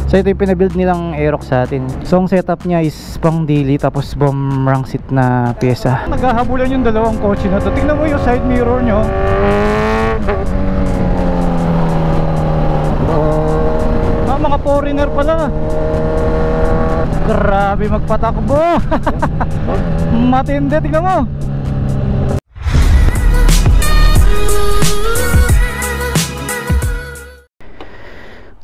So ito yung pinabuild nilang Aerox sa atin. So ang setup niya is pang daily tapos bomb rank seat na pyesa. Naghahabulan yung dalawang kotse na to. Tingnan mo yung side mirror nyo. Mga foreigner pala. Grabe magpatakbo. Matindi, tingnan mo.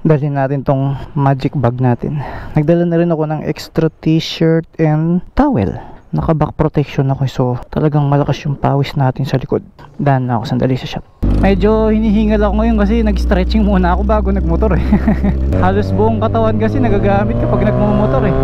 Dalhin natin tong magic bag natin. Nagdala na rin ako ng extra t-shirt and towel. Naka back protection ako, so talagang malakas yung pawis natin sa likod. Dahan na ako sandali sa shop. Medyo hinihingal ako ngayon kasi nag-stretching muna ako bago nagmotor eh. Halos buong katawan kasi nagagamit kapag nagmumotor eh.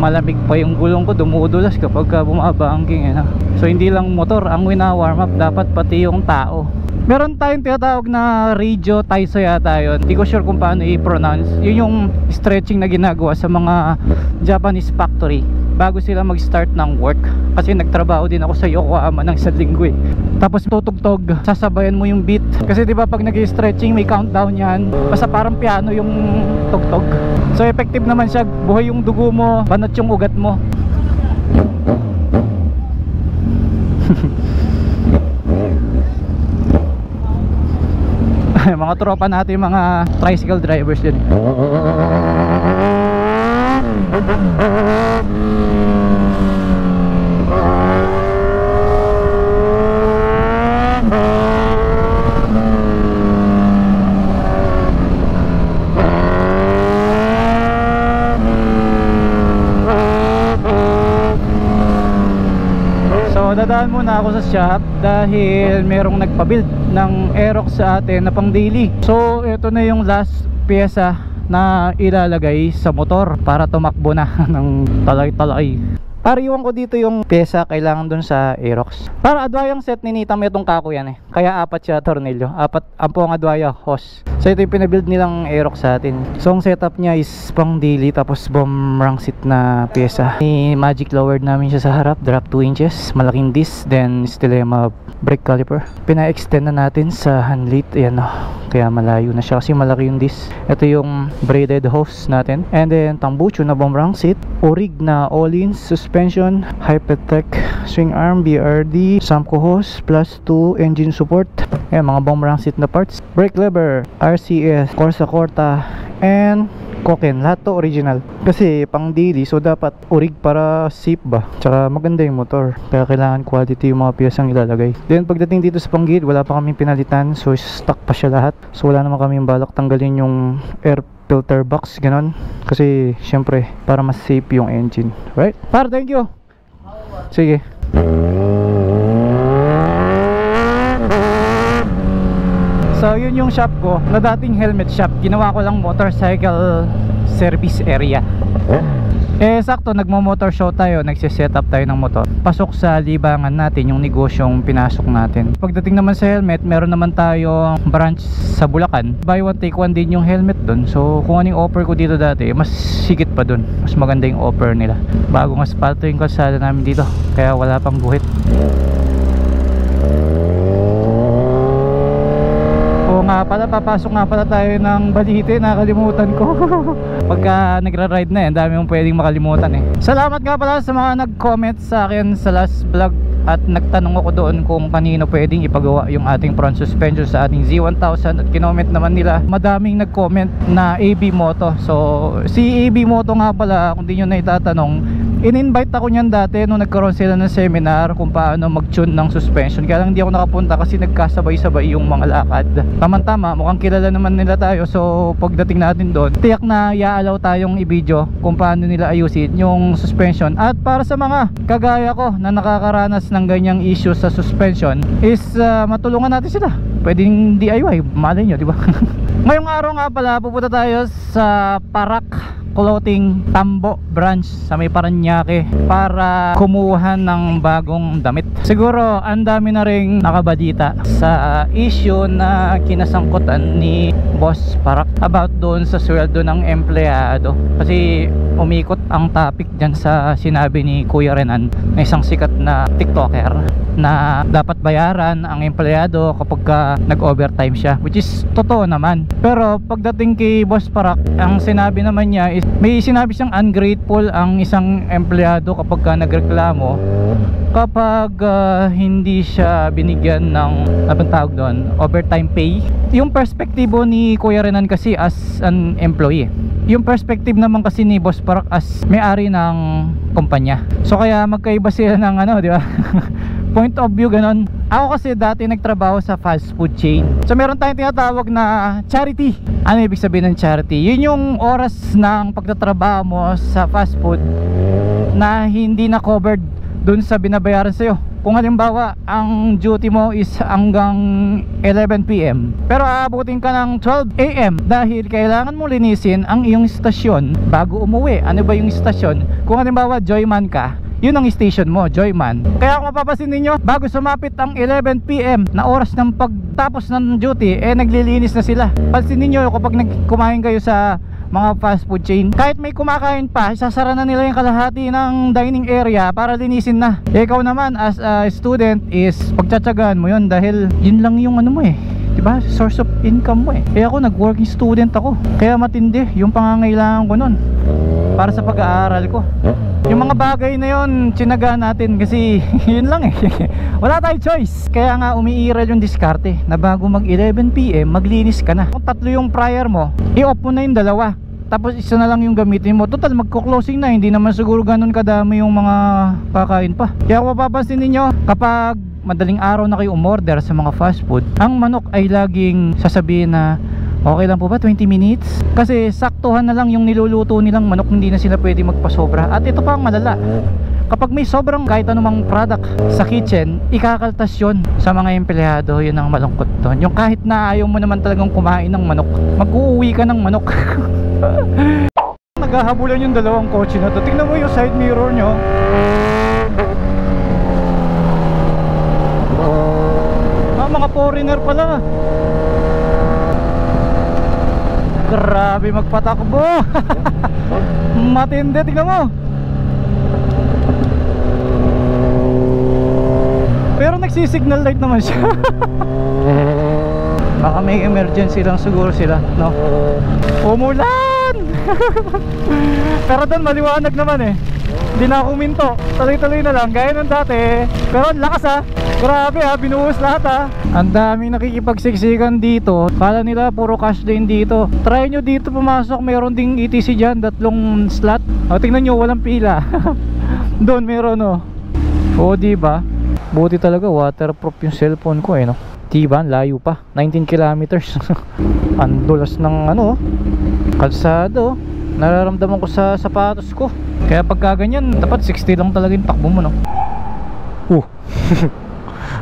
Malamig pa yung gulong ko, dumudulas kapag bumabangking eh. So hindi lang motor ang wina-warm up, dapat pati yung tao. Meron tayong tinatawag na radio taiso yata yun. Hindi ko sure kung paano i-pronounce. Yun yung stretching na ginagawa sa mga Japanese factory bago sila mag-start ng work. Kasi nagtrabaho din ako sa Yokohama ng isang linggo eh. Tapos tutugtog, sasabayan mo yung beat. Kasi diba pag nag-stretching may countdown yan. Basta parang piano yung tugtog. So effective naman siya, buhay yung dugo mo, banat yung ugat mo. Mga tropa natin, mga tricycle drivers din. Dadaan muna ako sa shop dahil merong nagpabuild ng Aerox sa atin na pang daily. So ito na yung last pyesa na ilalagay sa motor para tumakbo na ng talay-talay. Pariwan ko dito yung pyesa kailangan dun sa Aerox. Para adwayang set ni Nita, may itong kako yan eh. Kaya apat siya tornilyo, apat ang pong adwaya hose. So ito yung pinabuild nilang Aerox sa atin. So ang setup niya is pang daily tapos bomb rank seat na pyesa. Magic lowered namin siya sa harap, drop 2 inches, malaking disc, then Stelema brake caliper. Pina-extend na natin sa handlet, ayan o. Kaya malayo na siya kasi malaki yung disc. Ito yung braided hose natin. And then tambucho na bomb rank seat, orig na all-in suspension, Hypertech swing arm, BRD, Samco hose, plus 2 engine support. Ayan, mga bomb rank seat na parts. Brake lever, RCS, Corsa Corta, and Koken, lahat to original. Kasi pang daily, so dapat orig para safe ba. Tsaka maganda yung motor, kaya kailangan quality yung mga piyesang ilalagay. Then pagdating dito sa panggilid, wala pa kaming pinalitan, so stock pa siya lahat. So wala naman kaming balak tanggalin yung air filter box, ganon. Kasi syempre, para mas safe yung engine. Right? Par, thank you. Sige. So yun yung shop ko, na dating helmet shop. Ginawa ko lang motorcycle service area. Eh sakto, nagmo-motor show tayo, nagsiset up tayo ng motor. Pasok sa libangan natin yung negosyong pinasok natin. Pagdating naman sa helmet, meron naman tayo branch sa Bulacan. Buy one take one din yung helmet dun. So kung anong offer ko dito dati, mas sigit pa dun. Mas maganda yung offer nila. Bagong asfalto yung kalsada namin dito, kaya wala pang guhit. Nga pala, papasok nga pala tayo ng Balite, nakalimutan ko. Pagka nagra-ride na yan, dami mong pwedeng makalimutan eh. Salamat nga pala sa mga nag-comment sa akin sa last vlog at nagtanong ako doon kung kanino pwedeng ipagawa yung ating front suspension sa ating Z1000, at kinoment naman nila, madaming nag-comment na AB Moto. So si AB Moto nga pala, kung di nyo na itatanong, in-invite ako niyan dati nung nagkaroon sila ng seminar kung paano mag-tune ng suspension. Kaya lang hindi ako nakapunta kasi nagkasabay-sabay yung mga lakad. Tama-tama, mukhang kilala naman nila tayo. So pagdating natin doon, tiyak na iaalaw tayong i-video kung paano nila ayusin yung suspension. At para sa mga kagaya ko na nakakaranas ng ganyang issue sa suspension, is matulungan natin sila. Pwedeng DIY, malay nyo, diba? Ngayong araw nga pala, pupunta tayo sa Parak Clothing Tambo branch sa may Paranaque para kumuha ng bagong damit. Siguro ang dami na ring nakabalita sa issue na kinasangkutan ni Boss Parak about doon sa sweldo ng empleyado, kasi umikot ang topic dyan sa sinabi ni Kuya Renan na isang sikat na TikToker na dapat bayaran ang empleyado kapag nag-overtime siya, which is totoo naman. Pero pagdating kay Boss Parak, ang sinabi naman niya is may sinabi siyang ungrateful ang isang empleyado kapag nagreklamo kapag hindi siya binigyan ng anong tawag doon, overtime pay. Yung perspektibo ni Kuya Renan kasi as an employee, yung perspective naman kasi ni Boss Parak as may-ari ng kumpanya. So kaya magkaiba sila ng ano, di ba? Point of view ganon. Ako kasi dati nagtrabaho sa fast food chain. So meron tayong tinatawag na charity. Ano ibig sabihin ng charity? Yun yung oras ng pagtatrabaho mo sa fast food na hindi na covered dun sa binabayaran sa'yo. Kung halimbawa ang duty mo is hanggang 11 PM, pero aabutin ka ng 12 AM dahil kailangan mo linisin ang iyong stasyon bago umuwi. Ano ba yung stasyon? Kung halimbawa Joyman ka, yun ang station mo, Joyman. Kaya kung mapapasin ninyo, bago sumapit ang 11 PM na oras ng pagtapos ng duty, naglilinis na sila. Pansin ninyo kapag kumain kayo sa mga fast food chain, kahit may kumakain pa, sasara na nila yung kalahati ng dining area para linisin na. Ikaw naman as a student is pagtsatsagaan mo yun dahil yun lang yung ano mo diba? Source of income mo ako nag-working student ako, kaya matindi yung pangangailangan ko nun para sa pag-aaral ko. Yung mga bagay na yun, tsinagaan natin kasi yun lang wala tayong choice. Kaya nga umiiral yung diskarte na bago mag 11 PM maglinis ka na. Kung tatlo yung prior mo, i-off mo na yung dalawa, tapos isa na lang yung gamitin mo. Total magko-closing na, hindi naman siguro ganun kadami yung mga kakain pa. Kaya kung mapapansin ninyo, kapag madaling araw na kayo umorder sa mga fast food, ang manok ay laging sasabihin na okay lang po ba 20 minutes? Kasi saktuhan na lang yung niluluto nilang manok, hindi na sila pwede magpasobra. At ito pa ang malala, kapag may sobrang kahit anumang product sa kitchen, ikakaltas yun sa mga empleyado. Yun ang malungkot doon. Yung kahit na ayaw mo naman talagang kumain ng manok, mag-uuwi ka ng manok. Naghahabulan yung dalawang kotse na to. Tingnan mo yung side mirror nyo. Mga foreigner pala. Grabe magpatakbo. Matindi, tingnan mo. Pero nagsisignal light naman siya. Baka may emergency lang siguro sila, no? Umulan. Pero doon maliwanag naman hindi na ako huminto, tuloy-tuloy na lang gaya ng dati. Pero ang lakas grabe binuhos lahat Ang daming nakikipagsiksikan dito. Kala nila puro cash lane dito. Try nyo dito pumasok, meron ding ETC dyan, 3 slot. Tingnan nyo, walang pila. Doon meron diba? Buti talaga waterproof yung cellphone ko no? Diba, layo pa, 19 kilometers. Ang dulas ng kalsado. Nararamdaman ko sa sapatos ko. Kaya pagka ganyan, dapat 60 lang talaga yung takbo mo, no?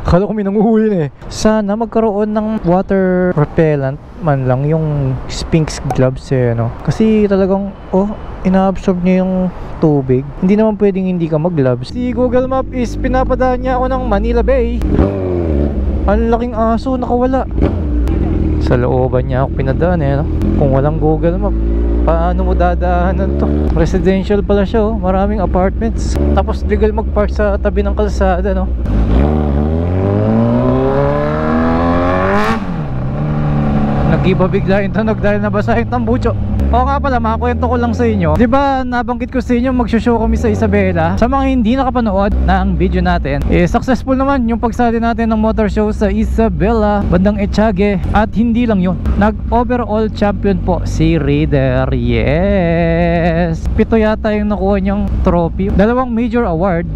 Akala ko may nanguhuli Sana magkaroon ng water repellent man lang yung Sphinx gloves no? Kasi talagang, inaabsorb niya yung tubig. Hindi naman pwedeng hindi ka mag-gloves. Si Google Map is pinapadaan niya ako ng Manila Bay. Ang laking aso, nakawala. Sa looban niya ako pinadaan no? Kung walang Google Map, paano mo dadaanan to? Residential pala siya maraming apartments. Tapos legal mag-park sa tabi ng kalsada no? Nag-iba bigla yung tunog dahil nabasa yung tambucho. Oo nga pala, makakwento ko lang sa inyo. Diba nabanggit ko sa inyo mag-show kami sa Isabela. Sa mga hindi nakapanood ng video natin, successful naman yung pagsali natin ng motor show sa Isabela, bandang Etiague. At hindi lang yun, nag-overall champion po si Raider. Yes! 7 yata yung nakuha niyang trophy. 2 major award,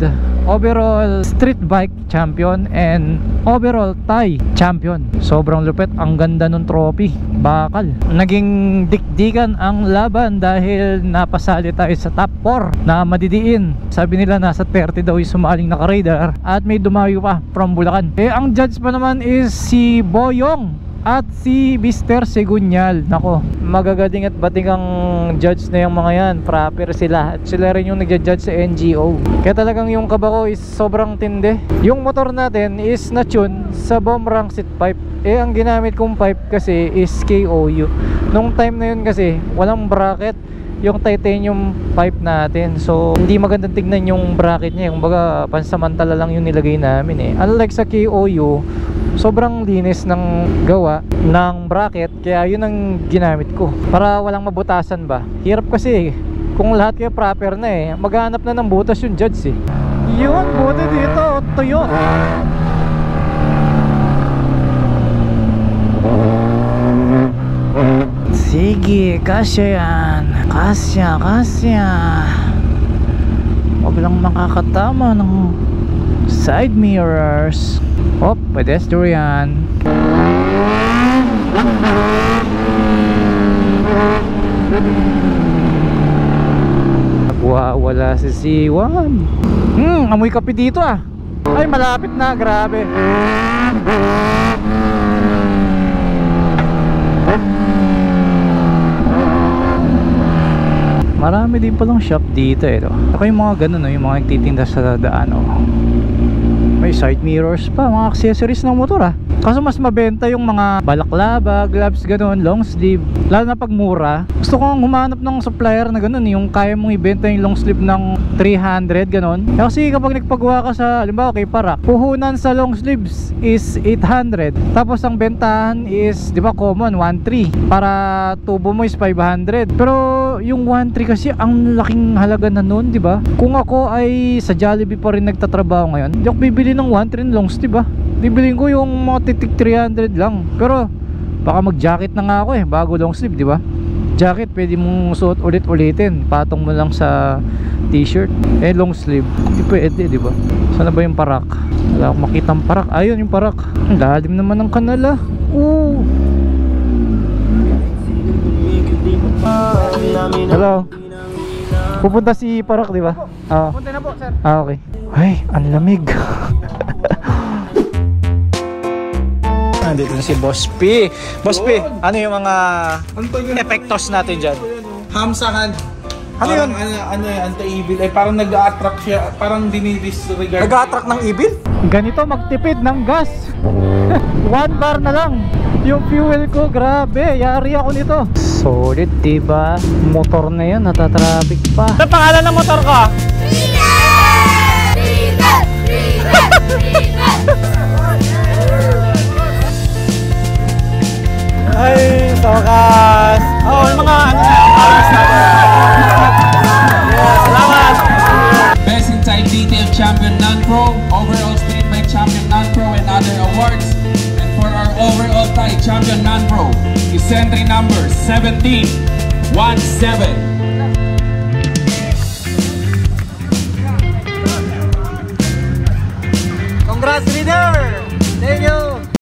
overall street bike champion and overall Thai champion. Sobrang lupit, ang ganda nung trophy. Bakal. Naging dikdikan ang laban dahil napasali tayo sa top 4 na madidiin. Sabi nila nasa 30 daw yung sumaling naka-radar at may dumayo pa from Bulacan. Ang judge pa naman is si Boyong at si Mr. Segunyal. Nako, magagaling at batingang judge na yung mga yan. Proper sila. At sila rin yung nagja-judge sa NGO. Kaya talagang yung kaba ko is sobrang tindi. Yung motor natin is na-tune sa bomb rankset pipe. Eh, ang ginamit kong pipe kasi is KOU. Nung time na yun kasi, walang bracket yung titanium pipe natin. So, hindi magandang tignan yung bracket niya. Kung baga, pansamantala lang yung nilagay namin eh. Unlike sa KOU, sobrang linis ng gawa ng bracket. Kaya yun ang ginamit ko. Para walang mabutasan ba. Hirap kasi kung lahat kayo proper na eh. Maghanap na ng butas yung judge eh. Yun, buti dito. Tuyo. Sige, kasya yan. Kasya. Huwag lang makakatama ng side mirrors. Oh, pedestrian. Nagwawala si C1. Amoy kape dito ah. Ay, malapit na, grabe. Marami din palang shop dito eh. Ako yung mga ganun, yung mga nagtitinda sa daan. May side mirrors pa, mga accessories ng motor ah. Kaso mas mabenta yung mga balaklava, gloves, ganun, long sleeve. Lalo na pag mura. Gusto kong humanap ng supplier na ganun, yung kaya mong ibenta yung long sleeve ng 300, ganun. Kasi kapag nagpagawa ka sa, halimbawa kay Parak, puhunan sa long sleeves is 800. Tapos ang bentahan is, di ba common, 1.3. Para tubo mo is 500. Pero yung 1.3 kasi ang laking halaga na nun, di ba? Kung ako ay sa Jollibee pa rin nagtatrabaho ngayon, hindi ako bibili ng 1.3 long sleeve ah. Bibilin ko yung mga titik 300 lang. Pero baka mag-jacket na nga ako eh, bago long sleeve, di ba? Jacket pwede mong suot ulit-ulitin, patong mo lang sa t-shirt. Eh long sleeve, hindi pwede, di ba? Sana ba yung Parak? Wala akong makitang Parak. Ayun yung Parak. Ang lalim naman ng kanal ah. Hello. Pupunta si Parak, di ba? Punta na po, sir. Okay. Ay, ang lamig. Nandito na si Boss P. Boss P, ano yung mga epektos natin dyan? Hamsahan. Ano yun? Ano yung anti-evil? Eh, parang nag-a-attract siya. Parang dinidisregard. Nag-a-attract ng evil? Ganito magtipid ng gas. 1 bar na lang yung fuel ko. Grabe, yari ako nito. Solid, diba? Motor na yun, natatraffic pa. Ano pangalan ng motor ko? Ay, sa wakas. Yung mga ano na, paras natin. Salamat! Best Inside Detail Champion Non-Pro, Overall Street Bike Champion Non-Pro, and other awards. And for our overall tie Champion Non-Pro is entry number 1717. Congrats, leader! Thank you!